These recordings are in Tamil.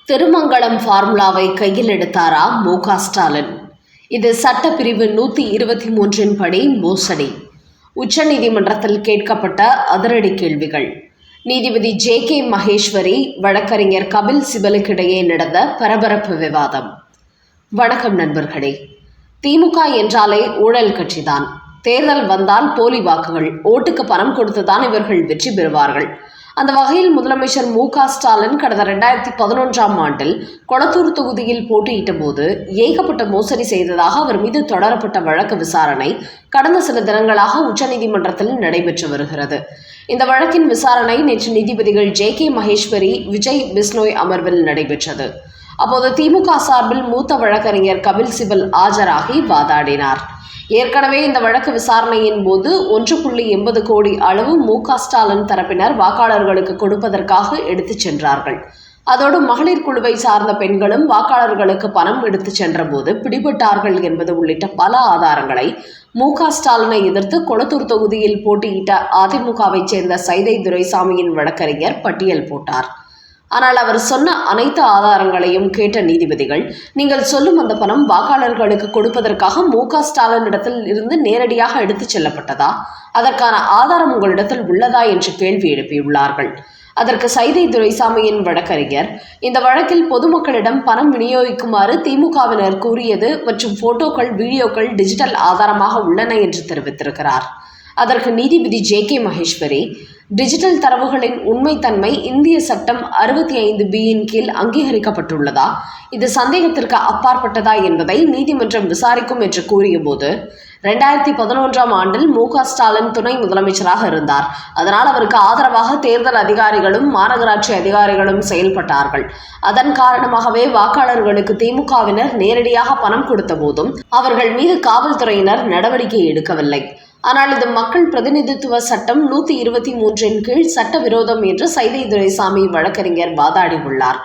திருமங்கலம் ஃபார்முலாவை கையில் எடுத்தாரா மு.க. ஸ்டாலின்? இது சட்டப்பிரிவு 123 படி மோசடி. உச்சநீதிமன்றத்தில் கேட்கப்பட்ட அதிரடி கேள்விகள். நீதிபதி ஜே.கே. மகேஸ்வரி, வழக்கறிஞர் கபில் சிபலுக்கிடையே நடந்த பரபரப்பு விவாதம். வணக்கம் நண்பர்களே. திமுக என்றாலே ஊழல் கட்சிதான். தேர்தல் வந்தால் போலி வாக்குகள், ஓட்டுக்கு பணம் கொடுத்துதான் இவர்கள் வெற்றி பெறுவார்கள். அந்த வகையில் முதலமைச்சர் மு.க. ஸ்டாலின் கடந்த 2011ஆம் ஆண்டில் கொளத்தூர் தொகுதியில் போட்டியிட்ட போது ஏகப்பட்ட மோசடி செய்ததாக அவர் மீது தொடரப்பட்ட வழக்கு விசாரணை கடந்த சில தினங்களாக உச்சநீதிமன்றத்தில் நடைபெற்று வருகிறது. இந்த வழக்கின் விசாரணை நேற்று நீதிபதிகள் ஜே.கே. மகேஸ்வரி, விஜய் பிஸ்னோய் அமர்வில் நடைபெற்றது. அப்போது திமுக சார்பில் மூத்த வழக்கறிஞர் கபில் சிபல் ஆஜராகி வாதாடினார். ஏற்கனவே இந்த வழக்கு விசாரணையின் போது 1.80 கோடி அளவு மு.க. ஸ்டாலின் தரப்பினர் வாக்காளர்களுக்கு கொடுப்பதற்காக எடுத்துச் சென்றார்கள். அதோடு மகளிர் குழுவை சார்ந்த பெண்களும் வாக்காளர்களுக்கு பணம் எடுத்துச் சென்ற போது பிடிபட்டார்கள் என்பது உள்ளிட்ட பல ஆதாரங்களை மு.க. ஸ்டாலினை எதிர்த்து கொளத்தூர் தொகுதியில் போட்டியிட்ட அதிமுகவைச் சேர்ந்த சைதை துரைசாமியின் வழக்கறிஞர் பட்டியல் போட்டார். ஆனால் அவர் சொன்ன அனைத்து ஆதாரங்களையும் கேட்ட நீதிபதிகள், நீங்கள் சொல்லும் அந்த பணம் வாக்காளர்களுக்கு கொடுப்பதற்காக மு.க. ஸ்டாலினிடத்தில் இருந்து நேரடியாக எடுத்துச் செல்லப்பட்டதா? அதற்கான ஆதாரம் உங்களிடத்தில் உள்ளதா என்று கேள்வி எழுப்பியுள்ளார்கள். அதற்கு சைதை துரைசாமியின் வழக்கறிஞர், இந்த வழக்கில் பொதுமக்களிடம் பணம் விநியோகிக்குமாறு திமுகவினர் கூறியது மற்றும் போட்டோக்கள், வீடியோக்கள் டிஜிட்டல் ஆதாரமாக உள்ளன என்று தெரிவித்திருக்கிறார். அதற்கு நீதிபதி ஜே.கே. மகேஸ்வரி, டிஜிட்டல் தரவுகளின் உண்மைத்தன்மை இந்திய சட்டம் 65(b)ன் கீழ் அங்கீகரிக்கப்பட்டுள்ளதா, இது சந்தேகத்திற்கு அப்பாற்பட்டதா என்பதை நீதிமன்றம் விசாரிக்கும் என்று கூறிய போது, 2011ஆம் ஆண்டில் மு.க. ஸ்டாலின் துணை முதலமைச்சராக இருந்தார். அதனால் அவருக்கு ஆதரவாக தேர்தல் அதிகாரிகளும் மாநகராட்சி அதிகாரிகளும் செயல்பட்டார்கள். அதன் காரணமாகவே வாக்காளர்களுக்கு திமுகவினர் நேரடியாக பணம் கொடுத்த போதும் அவர்கள் மீது காவல்துறையினர் நடவடிக்கை எடுக்கவில்லை. ஆனால் இது மக்கள் பிரதிநிதித்துவ சட்டம் 123 கீழ் சட்டவிரோதம் என்று சைதை துரைசாமி வழக்கறிஞர் வாதாடியுள்ளார்.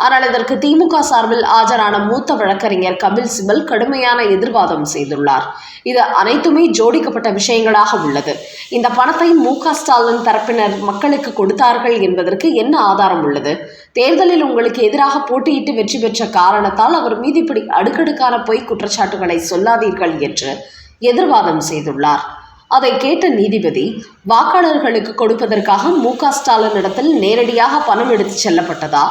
ஆனால் இதற்கு திமுக சார்பில் ஆஜரான மூத்த வழக்கறிஞர் கபில் சிபல் கடுமையான எதிர்வாதம் செய்துள்ளார். இது அனைத்துமே ஜோடிக்கப்பட்ட விஷயங்களாக உள்ளது. இந்த பணத்தை மு.க. ஸ்டாலின் தரப்பினர் மக்களுக்கு கொடுத்தார்கள் என்பதற்கு என்ன ஆதாரம் உள்ளது? தேர்தலில் உங்களுக்கு எதிராக போட்டியிட்டு வெற்றி பெற்ற காரணத்தால் அவர் மீது இப்படி அடுக்கடுக்கான பொய் குற்றச்சாட்டுகளை சொல்லாதீர்கள் என்று எதிர்வாதம் செய்துள்ளார். அதை கேட்ட நீதிபதி, வாக்காளர்களுக்கு கொடுப்பதற்காக மு.க. ஸ்டாலினிடத்தில் நேரடியாக பணம் எடுத்து செல்லப்பட்டதா?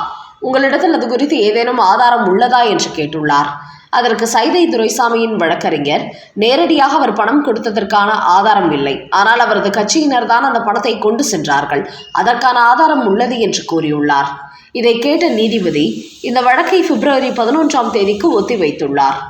உங்களிடத்தில் அது குறித்து ஏதேனும் ஆதாரம் உள்ளதா என்று கேட்டுள்ளார். அதற்கு சைதை துரைசாமியின் வழக்கறிஞர், நேரடியாக அவர் பணம் கொடுத்ததற்கான ஆதாரம் இல்லை. ஆனால் அவரது கட்சியினர் தான் அந்த பணத்தை கொண்டு சென்றார்கள். அதற்கான ஆதாரம் உள்ளது என்று கூறியுள்ளார். இதை கேட்ட நீதிபதி இந்த வழக்கை பிப்ரவரி 11ஆம் தேதிக்கு ஒத்திவைத்துள்ளார்.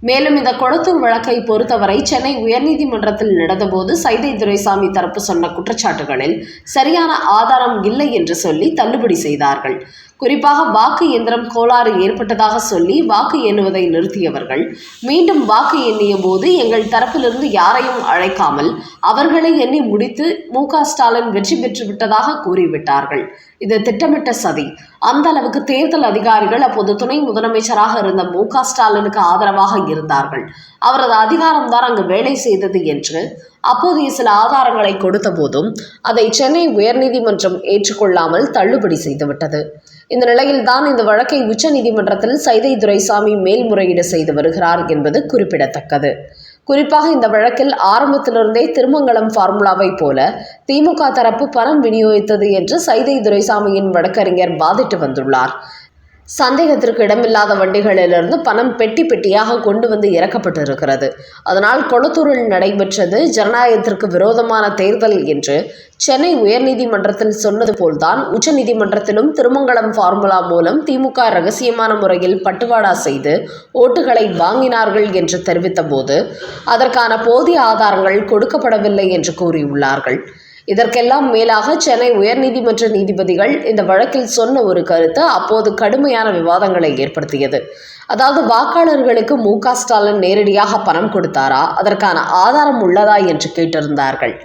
மேலும் இந்த கொளத்தூர் வழக்கை பொறுத்தவரை சென்னை உயர்நீதிமன்றத்தில் நடந்தபோது சைதை துரைசாமி தரப்பு சொன்ன குற்றச்சாட்டுகளில் சரியான ஆதாரம் இல்லை என்று சொல்லி தள்ளுபடி செய்தார்கள். குறிப்பாக வாக்கு இயந்திரம் கோளாறு ஏற்பட்டதாக சொல்லி வாக்கு எண்ணுவதை நிறுத்தியவர்கள் மீண்டும் வாக்கு எண்ணிய போது எங்கள் தரப்பிலிருந்து யாரையும் அழைக்காமல் அவர்களை எண்ணி முடித்து மு.க. ஸ்டாலின் வெற்றி பெற்று விட்டதாக கூறிவிட்டார்கள். இது திட்டமிட்ட சதி. அந்த அளவுக்கு தேர்தல் அதிகாரிகள் அப்போது துணை முதலமைச்சராக இருந்த மு.க. ஸ்டாலினுக்கு ஆதரவாக இருந்தார்கள். அவரது அதிகாரம்தான் அங்கு வேலை செய்தது என்று அப்போதைய சில ஆதாரங்களை கொடுத்த போதும் அதை சென்னை உயர்நீதிமன்றம் ஏற்றுக்கொள்ளாமல் தள்ளுபடி செய்துவிட்டது. இந்த நிலையில்தான் இந்த வழக்கை உச்சநீதிமன்றத்தில் சைதை துரைசாமி மேல்முறையீடு செய்து வருகிறார் என்பது குறிப்பிடத்தக்கது. குறிப்பாக இந்த வழக்கில் ஆரம்பத்திலிருந்தே திருமங்கலம் ஃபார்முலாவை போல திமுக தரப்பு பணம் விநியோகித்தது என்று சைதை துரைசாமியின் வழக்கறிஞர் வாதிட்டு வந்துள்ளார். சந்தேகத்திற்கு இடமில்லாத வண்டிகளிலிருந்து பணம் பெட்டி பெட்டியாக கொண்டு வந்து இறக்கப்பட்டிருக்கிறது. அதனால் கொளத்தூரில் நடைபெற்றது ஜனநாயகத்திற்கு விரோதமான தேர்தல் என்று சென்னை உயர்நீதிமன்றத்தில் சொன்னது போல்தான் உச்சநீதிமன்றத்திலும் திருமங்கலம் ஃபார்முலா மூலம் திமுக ரகசியமான முறையில் பட்டுவாடா செய்து ஓட்டுகளை வாங்கினார்கள் என்று தெரிவித்த போது அதற்கான போதிய ஆதாரங்கள் கொடுக்கப்படவில்லை என்று கூறியுள்ளார்கள். இதற்கெல்லாம் மேலாக சென்னை உயர்நீதிமன்ற நீதிபதிகள் இந்த வழக்கில் சொன்ன ஒரு கருத்து அப்போது கடுமையான விவாதங்களை ஏற்படுத்தியது. அதாவது வாக்காளர்களுக்கு மு.க. ஸ்டாலின் நேரடியாக பணம் கொடுத்தாரா, அதற்கான ஆதாரம் உள்ளதா என்று கேட்டிருந்தார்கள்.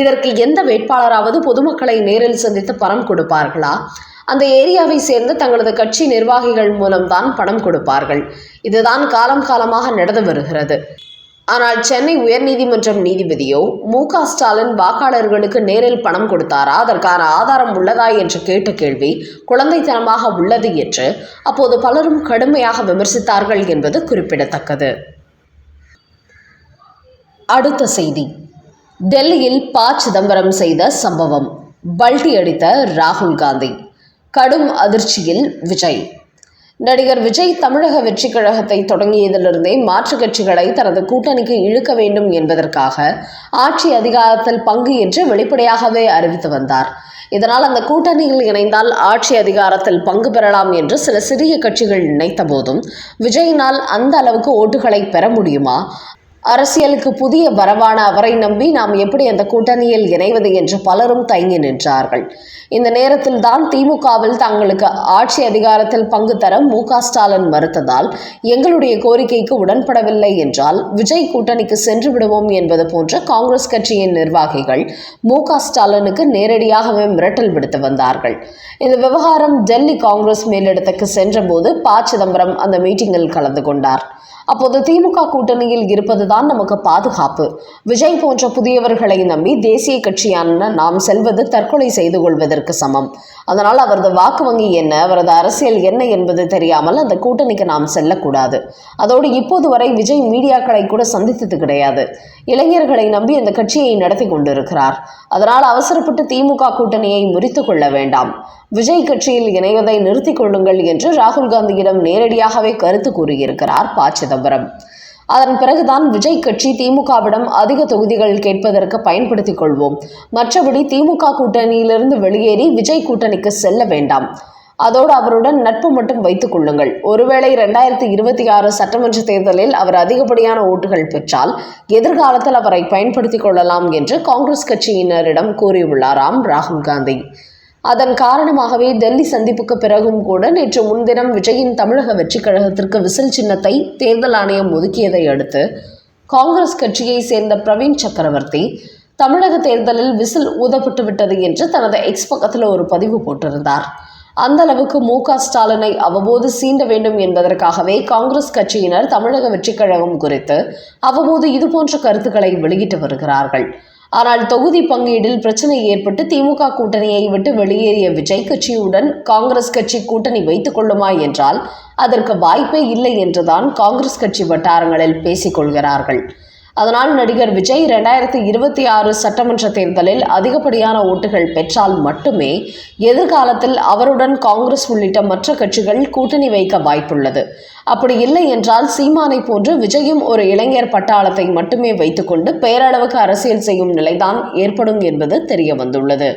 இதற்கு எந்த வேட்பாளராவது பொதுமக்களை நேரில் சந்தித்து பணம் கொடுப்பார்களா? அந்த ஏரியாவை சேர்ந்த தங்களது கட்சி நிர்வாகிகள் மூலம்தான் பணம் கொடுப்பார்கள். இதுதான் காலம் காலமாக நடந்து வருகிறது. ஆனால் சென்னை உயர்நீதிமன்றம் நீதிபதியோ மு.க.ஸ்டாலின் வாக்காளர்களுக்கு நேரில் பணம் கொடுத்தாரா, அதற்கான ஆதாரம் உள்ளதா என்று கேட்ட கேள்வி குழந்தைத்தனமாக உள்ளது என்று அப்போது பலரும் கடுமையாக விமர்சித்தார்கள் என்பது குறிப்பிடத்தக்கது. அடுத்த செய்தி. டெல்லியில் ப. சிதம்பரம் செய்த சம்பவம், பல்டி அடித்த ராகுல் காந்தி. கடும் அதிர்ச்சியில் விஜய். நடிகர் விஜய் தமிழக வெற்றி கழகத்தை தொடங்கியதிலிருந்தே மாற்றுக் கட்சிகளை தனது கூட்டணிக்கு இழுக்க வேண்டும் என்பதற்காக ஆட்சி அதிகாரத்தில் பங்கு என்று வெளிப்படையாகவே அறிவித்து வந்தார். இதனால் அந்த கூட்டணியில் இணைந்தால் ஆட்சி அதிகாரத்தில் பங்கு பெறலாம் என்று சில சிறிய கட்சிகள் நினைத்த போதும் விஜயினால் அந்த அளவுக்கு ஓட்டுகளை பெற முடியுமா, அரசியலுக்கு புதிய வரவான அவரை நம்பி நாம் எப்படி அந்த கூட்டணியில் இணைவது என்று பலரும் தயங்கி நின்றார்கள். இந்த நேரத்தில் தான் திமுகவில் தங்களுக்கு ஆட்சி அதிகாரத்தில் பங்கு தர மு.க.ஸ்டாலின் மறுத்ததால் எங்களுடைய கோரிக்கைக்கு உடன்படவில்லை என்றால் விஜய் கூட்டணிக்கு சென்று விடுவோம் என்பது போன்ற காங்கிரஸ் கட்சியின் நிர்வாகிகள் மு.க.ஸ்டாலினுக்கு நேரடியாகவே மிரட்டல் விடுத்து வந்தார்கள். இந்த விவகாரம் டெல்லி காங்கிரஸ் மேலிடத்துக்கு சென்றபோது ப. சிதம்பரம் அந்த மீட்டிங்கில் கலந்து கொண்டார். அப்போது திமுக கூட்டணியில் இருப்பதுதான் நமக்கு பாதுகாப்பு, விஜய் போன்ற புதியவர்களை நம்பி தேசிய கட்சியான நாம் செல்வது தற்கொலை செய்து கொள்வதற்கு சமம். அதனால் அவரது வாக்கு வங்கி என்ன, அவரது அரசியல் என்ன என்பது தெரியாமல் அந்த கூட்டணிக்கு நாம் செல்லக்கூடாது. அதோடு இப்போது வரை விஜய் மீடியாக்களை கூட சந்தித்தது கிடையாது. இளைஞர்களை நம்பி அந்த கட்சியை நடத்தி கொண்டிருக்கிறார். அதனால் அவசரப்பட்டு திமுக கூட்டணியை முறித்து கொள்ள வேண்டாம், விஜய் கட்சியில் இணைவதை நிறுத்திக் கொள்ளுங்கள் என்று ராகுல் காந்தியிடம் நேரடியாகவே கருத்து கூறியிருக்கிறார் ப. சிதம்பரம். அதன் பிறகுதான் விஜய் கட்சி திமுகவிடம் அதிக தொகுதிகள் கேட்பதற்கு பயன்படுத்திக் கொள்வோம், மற்றபடி திமுக கூட்டணியிலிருந்து வெளியேறி விஜய் கூட்டணிக்கு செல்ல வேண்டாம், அதோடு அவருடன் நட்பு மட்டும் வைத்துக் கொள்ளுங்கள், ஒருவேளை 2026 சட்டமன்ற தேர்தலில் அவர் அதிகப்படியான ஓட்டுகள் பெற்றால் எதிர்காலத்தில் அவரை பயன்படுத்திக் கொள்ளலாம் என்று காங்கிரஸ் கட்சியினரிடம் கூறியுள்ளாராம் ராகுல் காந்தி. அதன் காரணமாகவே டெல்லி சந்திப்புக்கு பிறகும் கூட நேற்று முன்தினம் விஜயின் தமிழக வெற்றி கழகத்திற்கு விசில் சின்னத்தை தேர்தல் ஆணையம் ஒதுக்கியதை அடுத்து காங்கிரஸ் கட்சியை சேர்ந்த பிரவீன் சக்கரவர்த்தி தமிழக தேர்தலில் விசில் ஊதப்பட்டு விட்டது என்று தனது எக்ஸ் பக்கத்தில் ஒரு பதிவு போட்டிருந்தார். அந்த அளவுக்கு மு.க.ஸ்டாலினை அவ்வப்போது சீண்ட வேண்டும் என்பதற்காகவே காங்கிரஸ் கட்சியினர் தமிழக வெற்றி கழகம் குறித்து அவ்வப்போது இதுபோன்ற கருத்துக்களை வெளியிட்டு வருகிறார்கள். ஆனால் தொகுதி பங்கீடில் பிரச்சனை ஏற்பட்டு திமுக கூட்டணியை விட்டு வெளியேறிய விஜய் கட்சியுடன் காங்கிரஸ் கட்சி கூட்டணி வைத்துக் கொள்ளுமா என்றால் அதற்கு வாய்ப்பே இல்லை என்றுதான் காங்கிரஸ் கட்சி வட்டாரங்களில் பேசிக் கொள்கிறார்கள். அதனால் நடிகர் விஜய் 2026 சட்டமன்ற தேர்தலில் அதிகப்படியான ஓட்டுகள் பெற்றால் மட்டுமே எதிர்காலத்தில் அவருடன் காங்கிரஸ் உள்ளிட்ட மற்ற கட்சிகள் கூட்டணி வைக்க வாய்ப்புள்ளது. அப்படி இல்லை என்றால் சீமானை போன்று விஜயும் ஒரு இளைஞர் பட்டாளத்தை மட்டுமே வைத்துக்கொண்டு பேரளவுக்கு அரசியல் செய்யும் நிலைதான் ஏற்படும் என்பது தெரிய வந்துள்ளது.